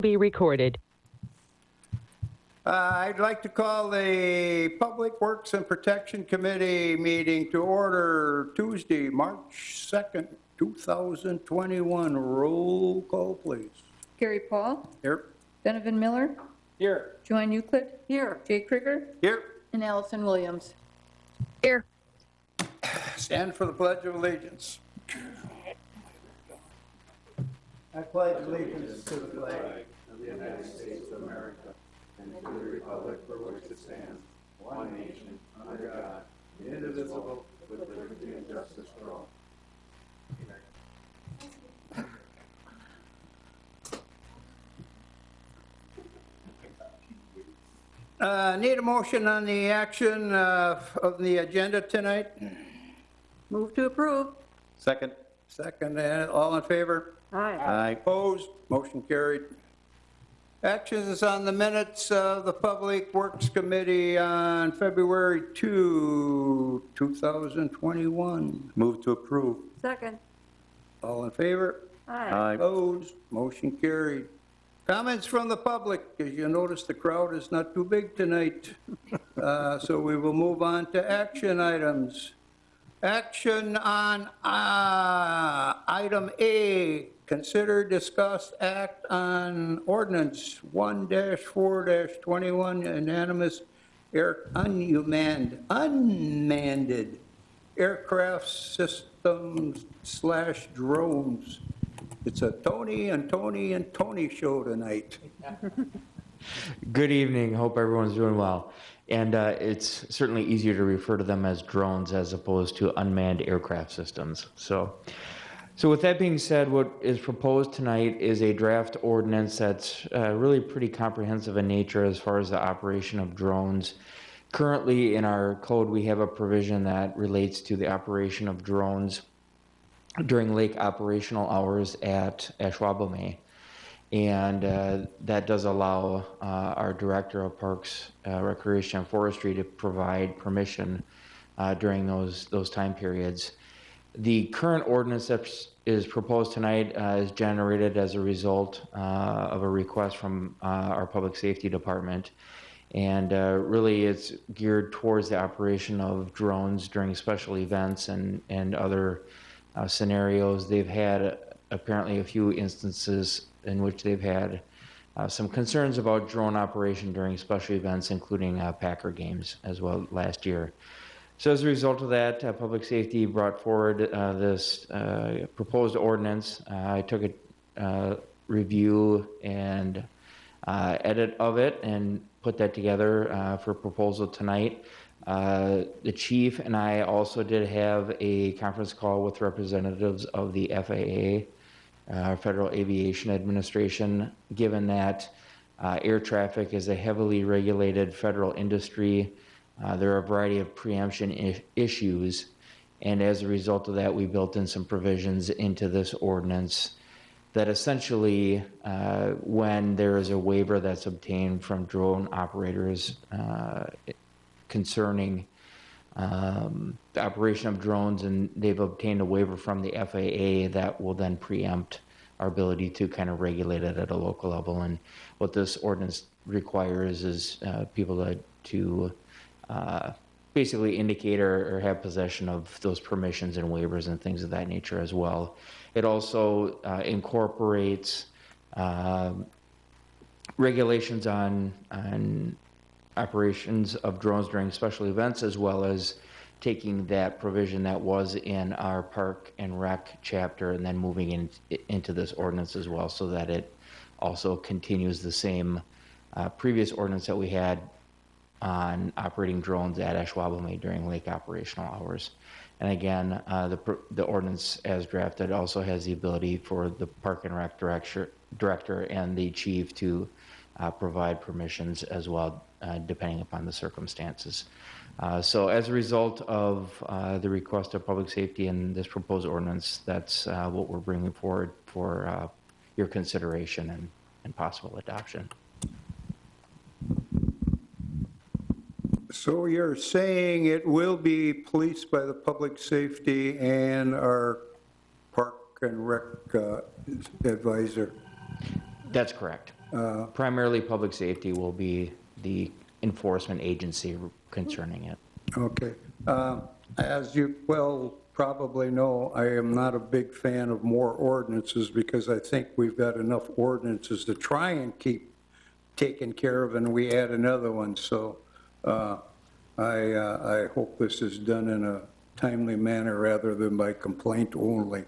Be recorded. I'd like to call the Public Works and Protection Committee meeting to order Tuesday, March 2nd, 2021. Roll call, please. Gary Paul. Here. Donovan Miller. Here. Joanne Euclid. Here. Jay Krieger. Here. And Allison Williams. Here. Stand for the Pledge of Allegiance. I pledge allegiance to the flag of the United States of America and to the republic for which it stands, one nation, under God, indivisible, with liberty and justice for all. Need a motion on the action of the agenda tonight? Move to approve. Second. Second, all in favor? Aye. Aye. Opposed? Motion carried. Actions on the minutes of the Public Works Committee on February 2, 2021. Move to approve. Second. All in favor? Aye. Opposed? Motion carried. Comments from the public. As you notice, the crowd is not too big tonight. So we will move on to action items. Action on item A, consider, discuss, act on ordinance 1-4-21, unanimous unmanned aircraft systems / drones. It's a Tony and Tony show tonight. Good evening. Hope everyone's doing well. And it's certainly easier to refer to them as drones as opposed to unmanned aircraft systems. So with that being said, what is proposed tonight is a draft ordinance that's really pretty comprehensive in nature as far as the operation of drones. Currently in our code, we have a provision that relates to the operation of drones during lake operational hours at Ashwaubenon. And that does allow our Director of Parks, Recreation and Forestry to provide permission during those time periods. The current ordinance that is proposed tonight is generated as a result of a request from our Public Safety Department. And really it's geared towards the operation of drones during special events and other scenarios. They've had apparently a few instances in which they've had some concerns about drone operation during special events, including Packer games as well last year. So as a result of that, Public Safety brought forward this proposed ordinance. I took a review and edit of it and put that together for proposal tonight. The chief and I also did have a conference call with representatives of the FAA, Federal Aviation Administration, given that air traffic is a heavily regulated federal industry. There are a variety of preemption issues, and as a result of that, we built in some provisions into this ordinance that essentially, when there is a waiver that's obtained from drone operators concerning the operation of drones, and they've obtained a waiver from the FAA, that will then preempt our ability to kind of regulate it at a local level. And what this ordinance requires is people to basically indicate or have possession of those permissions and waivers and things of that nature as well. It also incorporates regulations on operations of drones during special events, as well as taking that provision that was in our Park and Rec chapter and then moving into this ordinance as well, so that it also continues the same previous ordinance that we had on operating drones at Ashwaubenon during lake operational hours. And again, the ordinance as drafted also has the ability for the Park and Rec director and the chief to provide permissions as well, depending upon the circumstances. So as a result of the request of Public Safety and this proposed ordinance, that's what we're bringing forward for your consideration and possible adoption. So you're saying it will be policed by the Public Safety and our Park and Rec advisor? That's correct. Primarily, public safety will be the enforcement agency concerning it. Okay. As you well probably know, I am not a big fan of more ordinances because I think we've got enough ordinances to try and keep taken care of, and we add another one. So I hope this is done in a timely manner rather than by complaint only.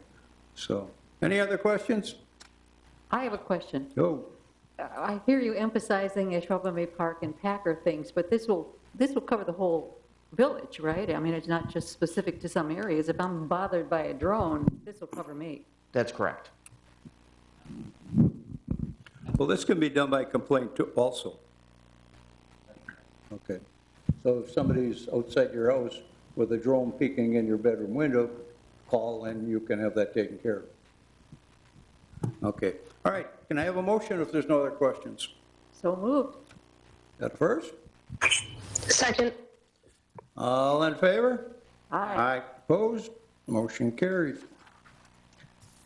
So, any other questions? I have a question. Go. I hear you emphasizing Ashwaubenon Park and Packer things, but this will cover the whole village, right? I mean, it's not just specific to some areas. If I'm bothered by a drone, this will cover me. That's correct. Well, this can be done by complaint too, also. Okay. So if somebody's outside your house with a drone peeking in your bedroom window, call and you can have that taken care of. Okay. All right. Can I have a motion if there's no other questions? So moved. That first? Second. All in favor? Aye. Opposed? Motion carried.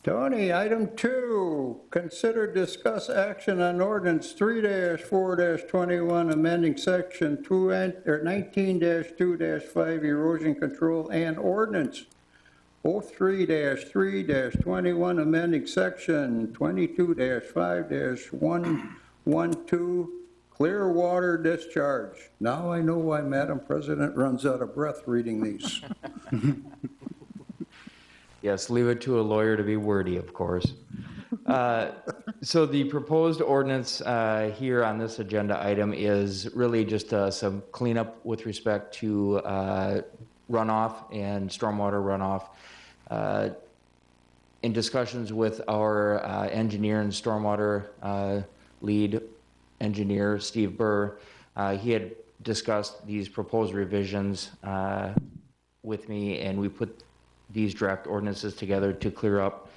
Tony, item 2, consider discuss action on ordinance 3-4-21, amending section 19-2-5 erosion control, and ordinance 03-3-21, amending section 22-5-112 clear water discharge. Now I know why Madam President runs out of breath reading these. Yes, leave it to a lawyer to be wordy, of course. So the proposed ordinance here on this agenda item is really just some cleanup with respect to runoff and stormwater runoff. In discussions with our engineer and stormwater lead engineer, Steve Burr, he had discussed these proposed revisions with me, and we put these draft ordinances together to clear up.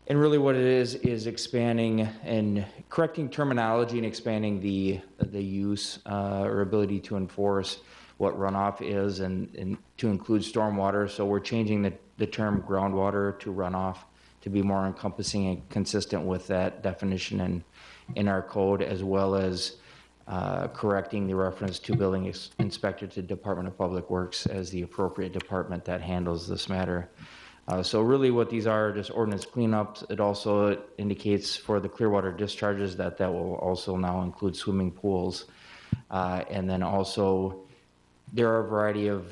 And really what it is expanding and correcting terminology and expanding the use or ability to enforce what runoff is and to include stormwater. So we're changing the term groundwater to runoff to be more encompassing and consistent with that definition in our code, as well as correcting the reference to building inspector to Department of Public Works as the appropriate department that handles this matter. So really what these are just ordinance cleanups. It also indicates for the clear water discharges that will also now include swimming pools. And then also there are a variety of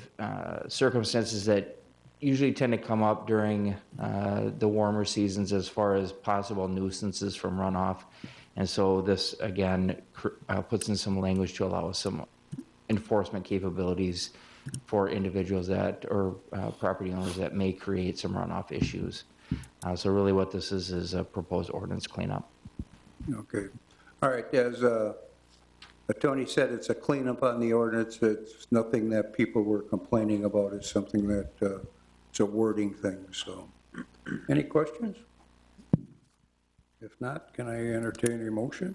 circumstances that usually tend to come up during the warmer seasons as far as possible nuisances from runoff. And so this, again, puts in some language to allow us some enforcement capabilities for individuals that, or property owners that may create some runoff issues. So really what this is a proposed ordinance cleanup. Okay. All right, as Tony said, it's a cleanup on the ordinance. It's nothing that people were complaining about. It's something that, it's a wording thing, so. Any questions? If not, can I entertain a motion?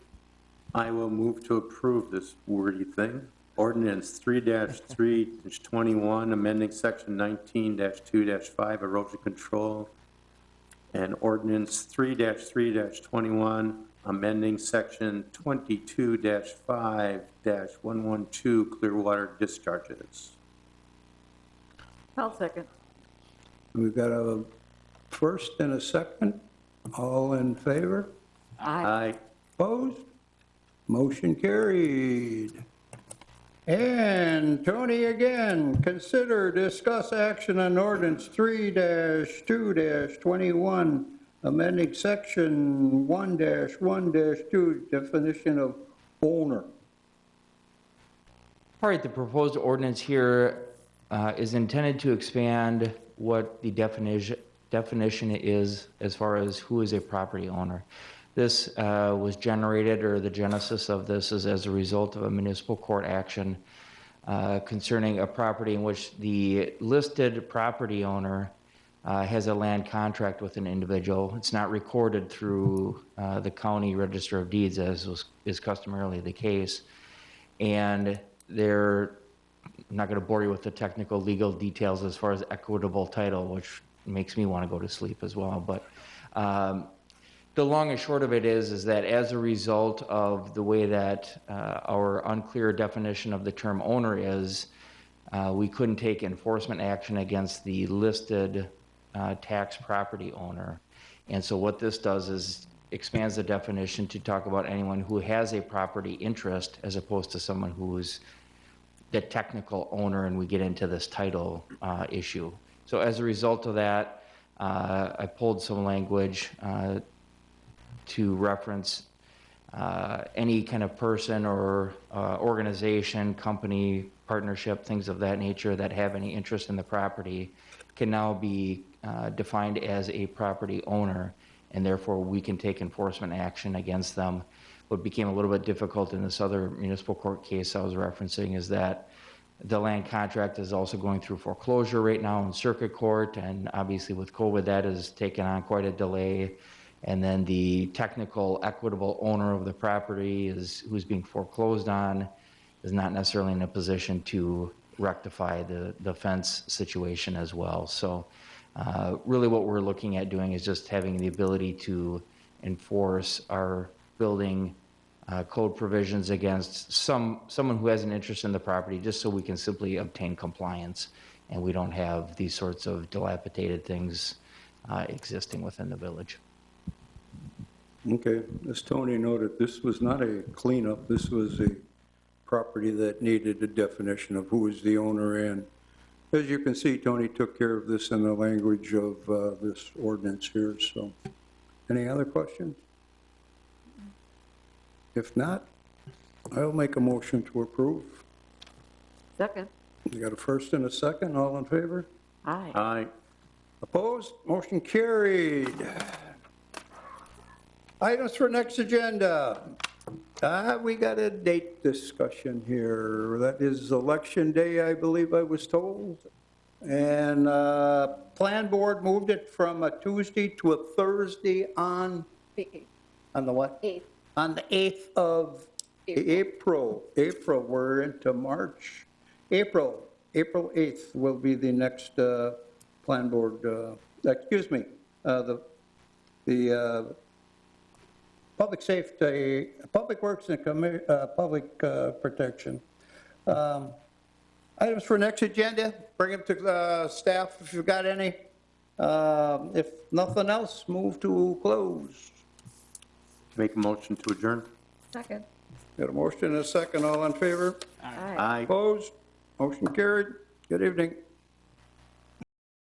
I will move to approve this wordy thing. Ordinance 3-3-21, amending section 19-2-5 erosion control, and ordinance 3-3-21, amending section 22-5-112 clear water discharges. I'll second. We've got a first and a second. All in favor? Aye. Opposed? Motion carried. And Tony again, consider discuss action on ordinance 3-2-21, amending section 1-1-2, definition of owner. All right, the proposed ordinance here is intended to expand what the definition is as far as who is a property owner. This was generated, or the genesis of this is as a result of a municipal court action concerning a property in which the listed property owner has a land contract with an individual. It's not recorded through the county register of deeds, as is customarily the case. And I'm not going to bore you with the technical legal details as far as equitable title, which makes me want to go to sleep as well. But The long and short of it is that as a result of the way that our unclear definition of the term owner is, we couldn't take enforcement action against the listed tax property owner. And so what this does is expands the definition to talk about anyone who has a property interest as opposed to someone who's the technical owner, and we get into this title issue. So as a result of that, I pulled some language to reference any kind of person or organization, company, partnership, things of that nature that have any interest in the property can now be defined as a property owner, and therefore we can take enforcement action against them. What became a little bit difficult in this other municipal court case I was referencing is that the land contract is also going through foreclosure right now in circuit court, and obviously with COVID that has taken on quite a delay. And then the technical equitable owner of the property who's being foreclosed on is not necessarily in a position to rectify the fence situation as well. So really what we're looking at doing is just having the ability to enforce our building code provisions against someone who has an interest in the property, just so we can simply obtain compliance and we don't have these sorts of dilapidated things existing within the village. Okay, as Tony noted, this was not a cleanup, this was a property that needed a definition of who is the owner, and as you can see, Tony took care of this in the language of this ordinance here, so. Any other questions? If not, I'll make a motion to approve. Second. You got a first and a second, all in favor? Aye. Aye. Opposed? Motion carried. Items for next agenda. We got a date discussion here. That is Election Day, I believe I was told. And Plan Board moved it from a Tuesday to a Thursday on the what? 8th. On the 8th of April. April, we're into March. April 8th will be the next Plan Board, excuse me, the Public Safety, Public Works and Public Protection. Items for next agenda, bring them to staff if you've got any. If nothing else, move to close. Make a motion to adjourn. Second. Got a motion and a second, all in favor? Aye. Aye. Opposed? Motion carried. Good evening.